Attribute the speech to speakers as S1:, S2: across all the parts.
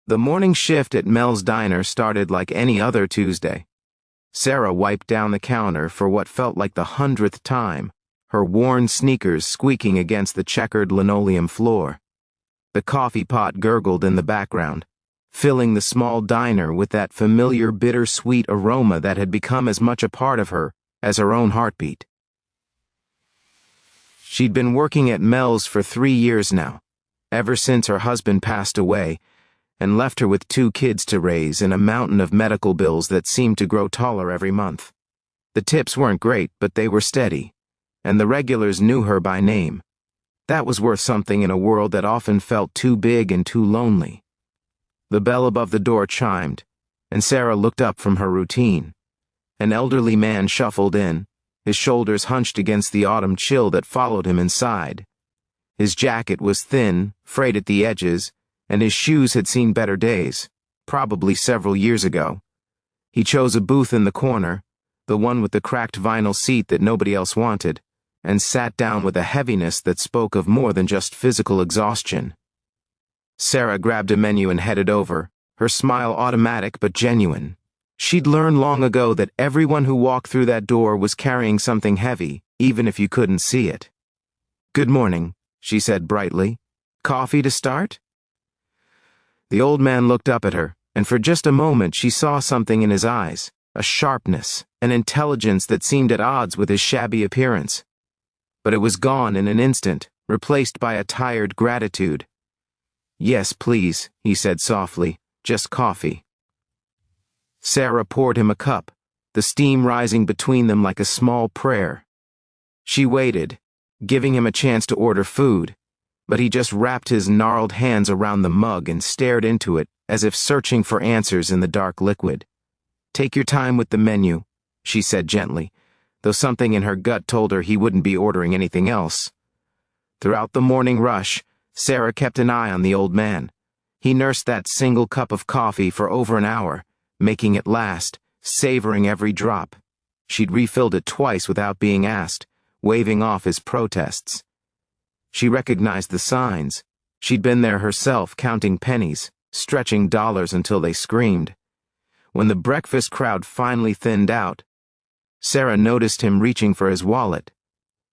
S1: The morning shift at Mel's diner started like any other Tuesday. Sarah wiped down the counter for what felt like the 100th time, her worn sneakers squeaking against the checkered linoleum floor. The coffee pot gurgled in the background, filling the small diner with that familiar bittersweet aroma that had become as much a part of her as her own heartbeat. She'd been working at Mel's for 3 years now, ever since her husband passed away, and left her with 2 kids to raise and a mountain of medical bills that seemed to grow taller every month. The tips weren't great, but they were steady, and the regulars knew her by name. That was worth something in a world that often felt too big and too lonely. The bell above the door chimed, and Sarah looked up from her routine. An elderly man shuffled in, his shoulders hunched against the autumn chill that followed him inside. His jacket was thin, frayed at the edges, and his shoes had seen better days, probably several years ago. He chose a booth in the corner, the one with the cracked vinyl seat that nobody else wanted, and sat down with a heaviness that spoke of more than just physical exhaustion. Sarah grabbed a menu and headed over, her smile automatic but genuine. She'd learned long ago that everyone who walked through that door was carrying something heavy, even if you couldn't see it. "Good morning," she said brightly. "Coffee to start?" The old man looked up at her, and for just a moment she saw something in his eyes, a sharpness, an intelligence that seemed at odds with his shabby appearance. But it was gone in an instant, replaced by a tired gratitude. "Yes, please," he said softly, "just coffee." Sarah poured him a cup, the steam rising between them like a small prayer. She waited, giving him a chance to order food, but he just wrapped his gnarled hands around the mug and stared into it as if searching for answers in the dark liquid. "Take your time with the menu," she said gently, though something in her gut told her he wouldn't be ordering anything else. Throughout the morning rush, Sarah kept an eye on the old man. He nursed that single cup of coffee for over an hour, making it last, savoring every drop. She'd refilled it twice without being asked, waving off his protests. She recognized the signs. She'd been there herself, counting pennies, stretching dollars until they screamed. When the breakfast crowd finally thinned out, Sarah noticed him reaching for his wallet.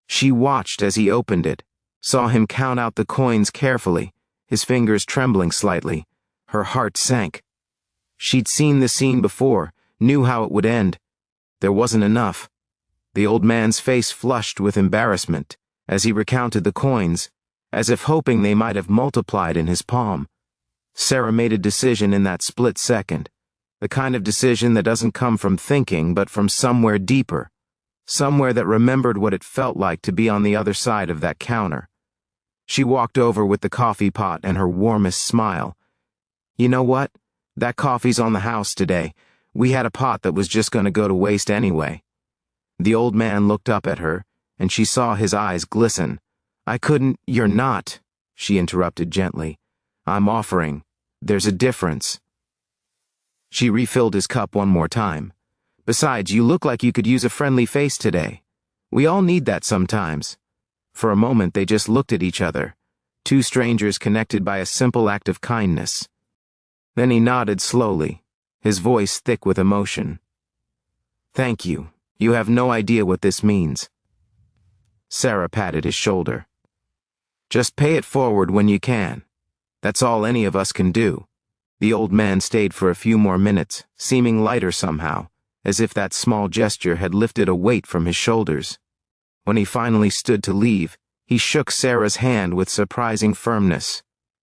S1: She watched as he opened it, saw him count out the coins carefully, his fingers trembling slightly. Her heart sank. She'd seen the scene before, knew how it would end. There wasn't enough. The old man's face flushed with embarrassment as he recounted the coins, as if hoping they might have multiplied in his palm. Sarah made a decision in that split second, the kind of decision that doesn't come from thinking but from somewhere deeper, somewhere that remembered what it felt like to be on the other side of that counter. She walked over with the coffee pot and her warmest smile. "You know what? That coffee's on the house today. We had a pot that was just going to go to waste anyway." The old man looked up at her, and she saw his eyes glisten. "I couldn't—" "You're not," she interrupted gently. "I'm offering. There's a difference." She refilled his cup one more time. "Besides, you look like you could use a friendly face today. We all need that sometimes." For a moment they just looked at each other, 2 strangers connected by a simple act of kindness. Then he nodded slowly, his voice thick with emotion. "Thank you. You have no idea what this means." Sarah patted his shoulder. "Just pay it forward when you can. That's all any of us can do." The old man stayed for a few more minutes, seeming lighter somehow, as if that small gesture had lifted a weight from his shoulders. When he finally stood to leave, he shook Sarah's hand with surprising firmness.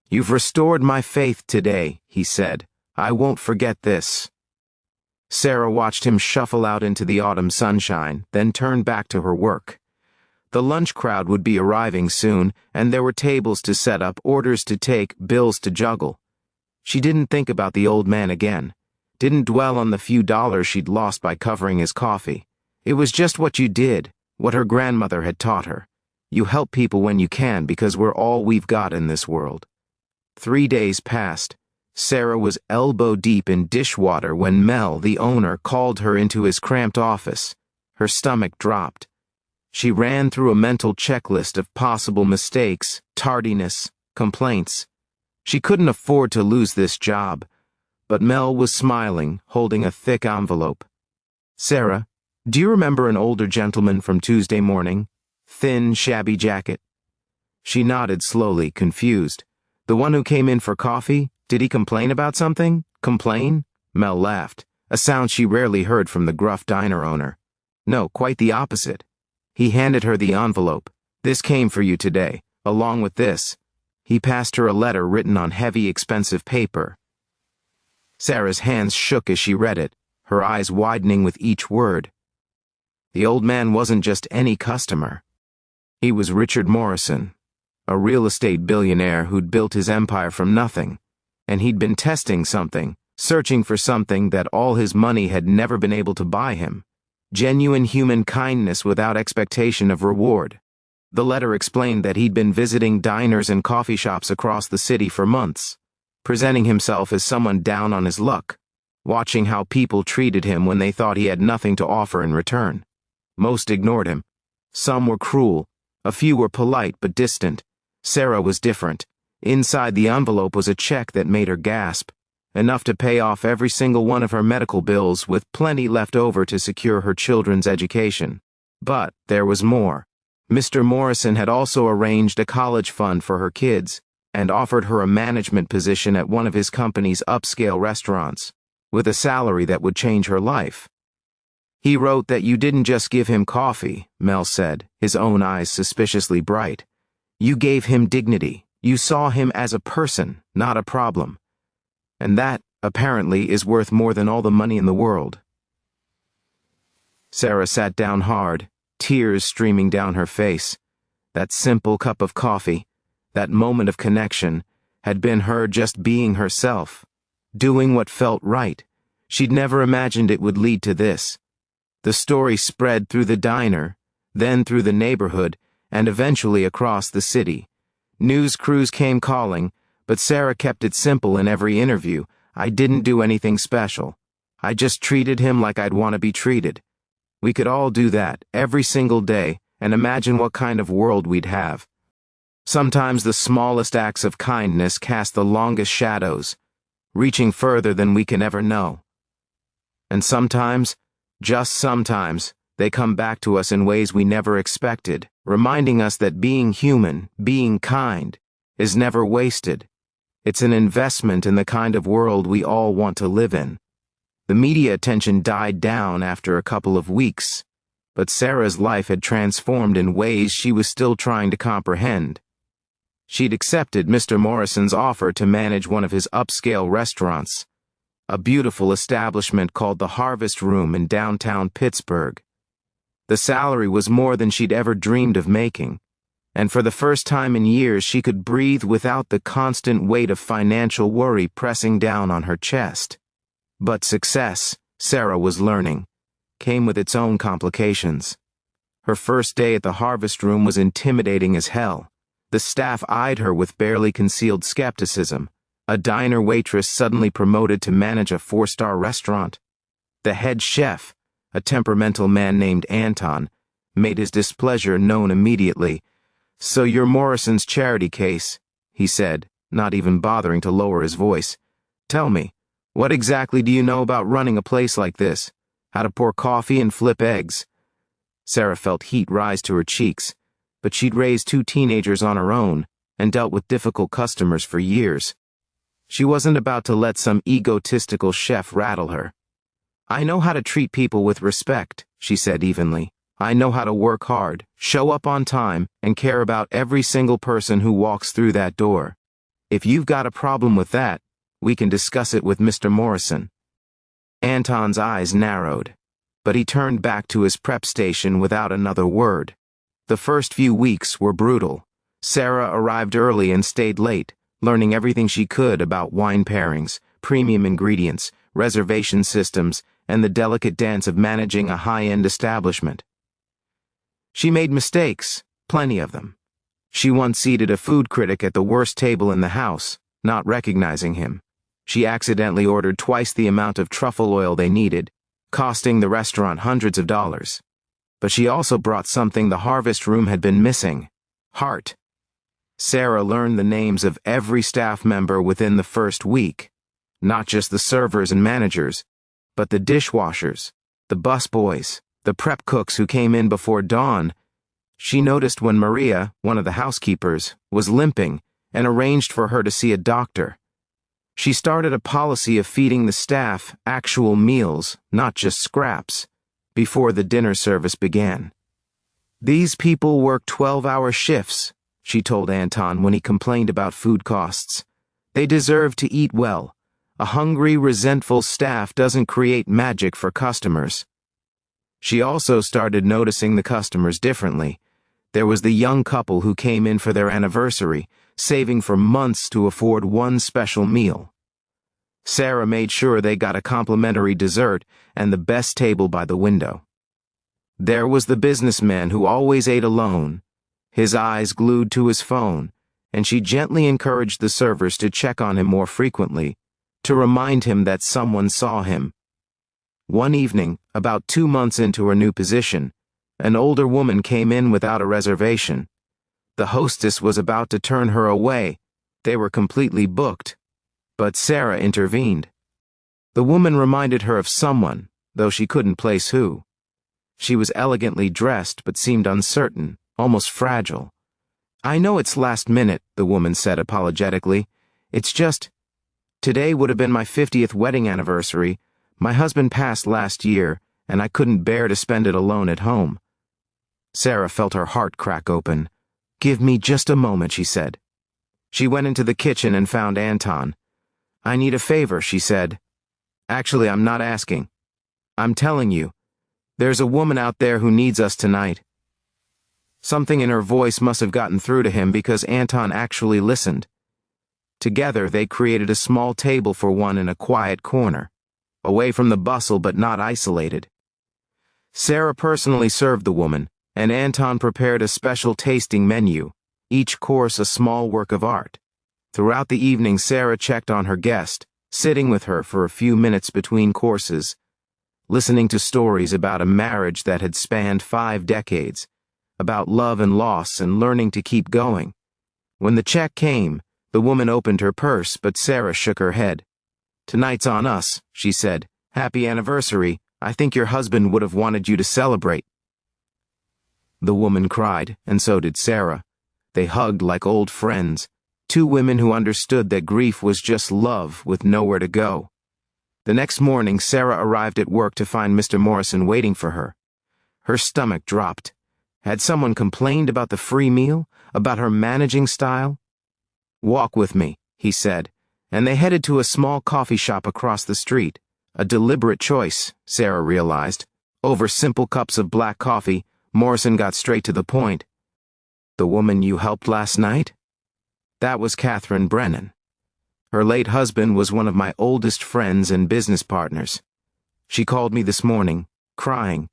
S1: "You've restored my faith today," he said. "I won't forget this." Sarah watched him shuffle out into the autumn sunshine, then turned back to her work. The lunch crowd would be arriving soon, and there were tables to set up, orders to take, bills to juggle. She didn't think about the old man again, didn't dwell on the few dollars she'd lost by covering his coffee. It was just what you did, what her grandmother had taught her. You help people when you can because we're all we've got in this world. 3 days passed. Sarah was elbow-deep in dishwater when Mel, the owner, called her into his cramped office. Her stomach dropped. She ran through a mental checklist of possible mistakes, tardiness, complaints. She couldn't afford to lose this job, but Mel was smiling, holding a thick envelope. "Sarah, do you remember an older gentleman from Tuesday morning? Thin, shabby jacket?" She nodded slowly, confused. "The one who came in for coffee? Did he complain about something?" "Complain?" Mel laughed, a sound she rarely heard from the gruff diner owner. "No, quite the opposite." He handed her the envelope. "This came for you today, along with this." He passed her a letter written on heavy, expensive paper. Sarah's hands shook as she read it, her eyes widening with each word. The old man wasn't just any customer. He was Richard Morrison, a real estate billionaire who'd built his empire from nothing, and he'd been testing something, searching for something that all his money had never been able to buy him: genuine human kindness without expectation of reward. The letter explained that he'd been visiting diners and coffee shops across the city for months, presenting himself as someone down on his luck, watching how people treated him when they thought he had nothing to offer in return. Most ignored him. Some were cruel, a few were polite but distant. Sarah was different. Inside the envelope was a check that made her gasp, enough to pay off every single one of her medical bills, with plenty left over to secure her children's education. But there was more. Mr. Morrison had also arranged a college fund for her kids and offered her a management position at one of his company's upscale restaurants, with a salary that would change her life. "He wrote that you didn't just give him coffee," Mel said, his own eyes suspiciously bright. "You gave him dignity. You saw him as a person, not a problem. And that, apparently, is worth more than all the money in the world." Sarah sat down hard, tears streaming down her face. That simple cup of coffee, that moment of connection, had been her just being herself, doing what felt right. She'd never imagined it would lead to this. The story spread through the diner, then through the neighborhood, and eventually across the city. News crews came calling, but Sarah kept it simple in every interview. "I didn't do anything special. I just treated him like I'd want to be treated." We could all do that, every single day, and imagine what kind of world we'd have. Sometimes the smallest acts of kindness cast the longest shadows, reaching further than we can ever know. And sometimes, just sometimes, they come back to us in ways we never expected, reminding us that being human, being kind, is never wasted. It's an investment in the kind of world we all want to live in. The media attention died down after a couple of weeks, but Sarah's life had transformed in ways she was still trying to comprehend. She'd accepted Mr. Morrison's offer to manage one of his upscale restaurants, a beautiful establishment called the Harvest Room in downtown Pittsburgh. The salary was more than she'd ever dreamed of making, and for the first time in years she could breathe without the constant weight of financial worry pressing down on her chest. But success, Sarah was learning, came with its own complications. Her first day at the Harvest Room was intimidating as hell. The staff eyed her with barely concealed skepticism. A diner waitress suddenly promoted to manage a 4-star restaurant. The head chef, a temperamental man named Anton, made his displeasure known immediately. "So you're Morrison's charity case," he said, not even bothering to lower his voice. "Tell me, what exactly do you know about running a place like this? How to pour coffee and flip eggs?" Sarah felt heat rise to her cheeks, but she'd raised 2 teenagers on her own and dealt with difficult customers for years. She wasn't about to let some egotistical chef rattle her. "I know how to treat people with respect," she said evenly. "I know how to work hard, show up on time, and care about every single person who walks through that door. If you've got a problem with that, we can discuss it with Mr. Morrison." Anton's eyes narrowed, but he turned back to his prep station without another word. The first few weeks were brutal. Sarah arrived early and stayed late, learning everything she could about wine pairings, premium ingredients, reservation systems, and the delicate dance of managing a high-end establishment. She made mistakes, plenty of them. She once seated a food critic at the worst table in the house, not recognizing him. She accidentally ordered twice the amount of truffle oil they needed, costing the restaurant hundreds of dollars. But she also brought something the Harvest Room had been missing: heart. Sarah learned the names of every staff member within the first week, not just the servers and managers, but the dishwashers, the busboys, the prep cooks who came in before dawn. She noticed when Maria, one of the housekeepers, was limping and arranged for her to see a doctor. She started a policy of feeding the staff actual meals, not just scraps, before the dinner service began. "These people work 12-hour shifts," she told Anton when he complained about food costs. "They deserve to eat well. A hungry, resentful staff doesn't create magic for customers." She also started noticing the customers differently. There was the young couple who came in for their anniversary, saving for months to afford one special meal. Sarah made sure they got a complimentary dessert and the best table by the window. There was the businessman who always ate alone, his eyes glued to his phone, and she gently encouraged the servers to check on him more frequently, to remind him that someone saw him. One evening, about 2 months into her new position, an older woman came in without a reservation. The hostess was about to turn her away. They were completely booked. But Sarah intervened. The woman reminded her of someone, though she couldn't place who. She was elegantly dressed but seemed uncertain, almost fragile. "I know it's last minute," the woman said apologetically. "It's just, today would have been my 50th wedding anniversary. My husband passed last year, and I couldn't bear to spend it alone at home." Sarah felt her heart crack open. "Give me just a moment," she said. She went into the kitchen and found Anton. "I need a favor," she said. "Actually, I'm not asking. I'm telling you. There's a woman out there who needs us tonight." Something in her voice must have gotten through to him because Anton actually listened. Together, they created a small table for one in a quiet corner, away from the bustle but not isolated. Sarah personally served the woman, and Anton prepared a special tasting menu, each course a small work of art. Throughout the evening, Sarah checked on her guest, sitting with her for a few minutes between courses, listening to stories about a marriage that had spanned 5 decades, about love and loss and learning to keep going. When the check came, the woman opened her purse, but Sarah shook her head. "Tonight's on us," she said. "Happy anniversary. I think your husband would have wanted you to celebrate." The woman cried, and so did Sarah. They hugged like old friends, 2 women who understood that grief was just love with nowhere to go. The next morning, Sarah arrived at work to find Mr. Morrison waiting for her. Her stomach dropped. Had someone complained about the free meal? About her managing style? "Walk with me," he said, and they headed to a small coffee shop across the street. A deliberate choice, Sarah realized. Over simple cups of black coffee, Morrison got straight to the point. "The woman you helped last night?" That was Catherine Brennan. Her late husband was one of my oldest friends and business partners. She called me this morning, crying.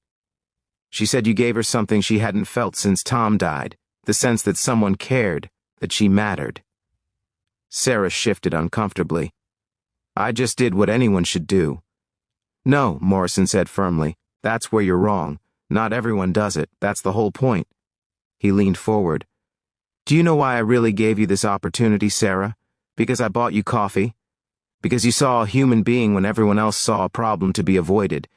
S1: She said you gave her something she hadn't felt since Tom died, the sense that someone cared, that she mattered. Sarah shifted uncomfortably. "I just did what anyone should do." "No," Morrison said firmly. "That's where you're wrong. Not everyone does it. That's the whole point." He leaned forward. "Do you know why I really gave you this opportunity, Sarah? Because I bought you coffee? Because you saw a human being when everyone else saw a problem to be avoided?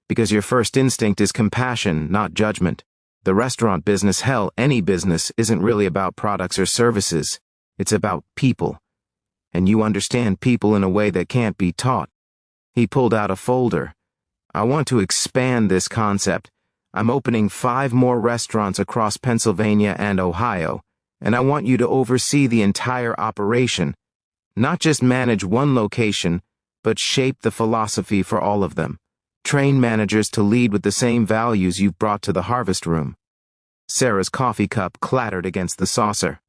S1: Because your first instinct is compassion, not judgment? The restaurant business, hell, any business, isn't really about products or services. It's about people. And you understand people in a way that can't be taught." He pulled out a folder. "I want to expand this concept. I'm opening 5 more restaurants across Pennsylvania and Ohio, and I want you to oversee the entire operation. Not just manage one location, but shape the philosophy for all of them. Train managers to lead with the same values you've brought to the harvest room." Sarah's coffee cup clattered against the saucer.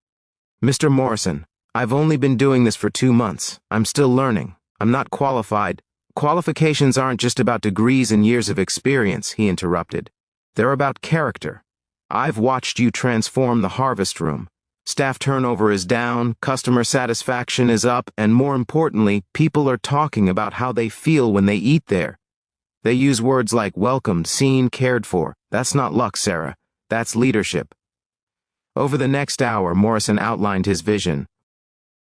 S1: "Mr. Morrison, I've only been doing this for 2 months. I'm still learning. I'm not qualified." "Qualifications aren't just about degrees and years of experience," he interrupted. "They're about character. I've watched you transform the harvest room. Staff turnover is down, customer satisfaction is up, and more importantly, people are talking about how they feel when they eat there. They use words like welcomed, seen, cared for. That's not luck, Sarah. That's leadership." Over the next hour, Morrison outlined his vision.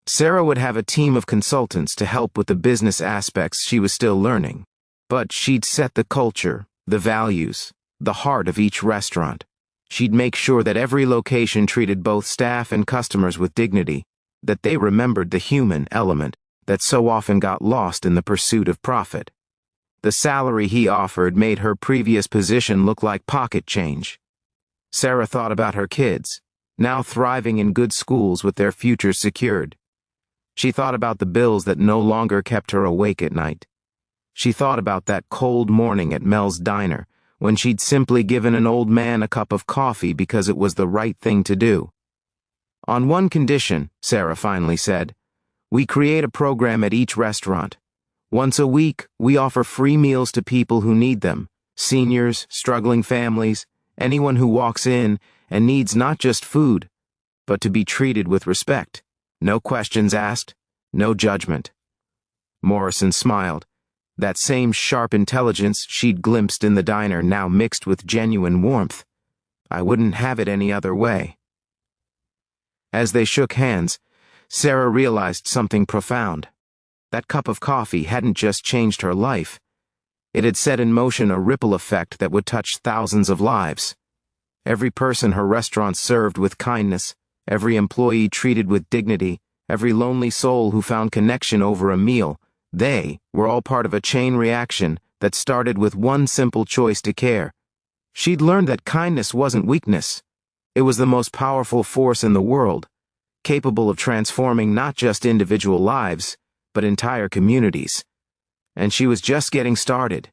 S1: Sarah would have a team of consultants to help with the business aspects she was still learning. But she'd set the culture, the values, the heart of each restaurant. She'd make sure that every location treated both staff and customers with dignity, that they remembered the human element that so often got lost in the pursuit of profit. The salary he offered made her previous position look like pocket change. Sarah thought about her kids, now thriving in good schools with their futures secured. She thought about the bills that no longer kept her awake at night. She thought about that cold morning at Mel's diner, when she'd simply given an old man a cup of coffee because it was the right thing to do. On one condition, Sarah finally said, we create a program at each restaurant. Once a week, we offer free meals to people who need them, seniors, struggling families, anyone who walks in and needs not just food, but to be treated with respect. No questions asked, no judgment. Morrison smiled. That same sharp intelligence she'd glimpsed in the diner now mixed with genuine warmth. I wouldn't have it any other way. As they shook hands, Sarah realized something profound. That cup of coffee hadn't just changed her life. It had set in motion a ripple effect that would touch thousands of lives. Every person her restaurant served with kindness, every employee treated with dignity, every lonely soul who found connection over a meal, they were all part of a chain reaction that started with one simple choice to care. She'd learned that kindness wasn't weakness. It was the most powerful force in the world, capable of transforming not just individual lives, but entire communities. And she was just getting started.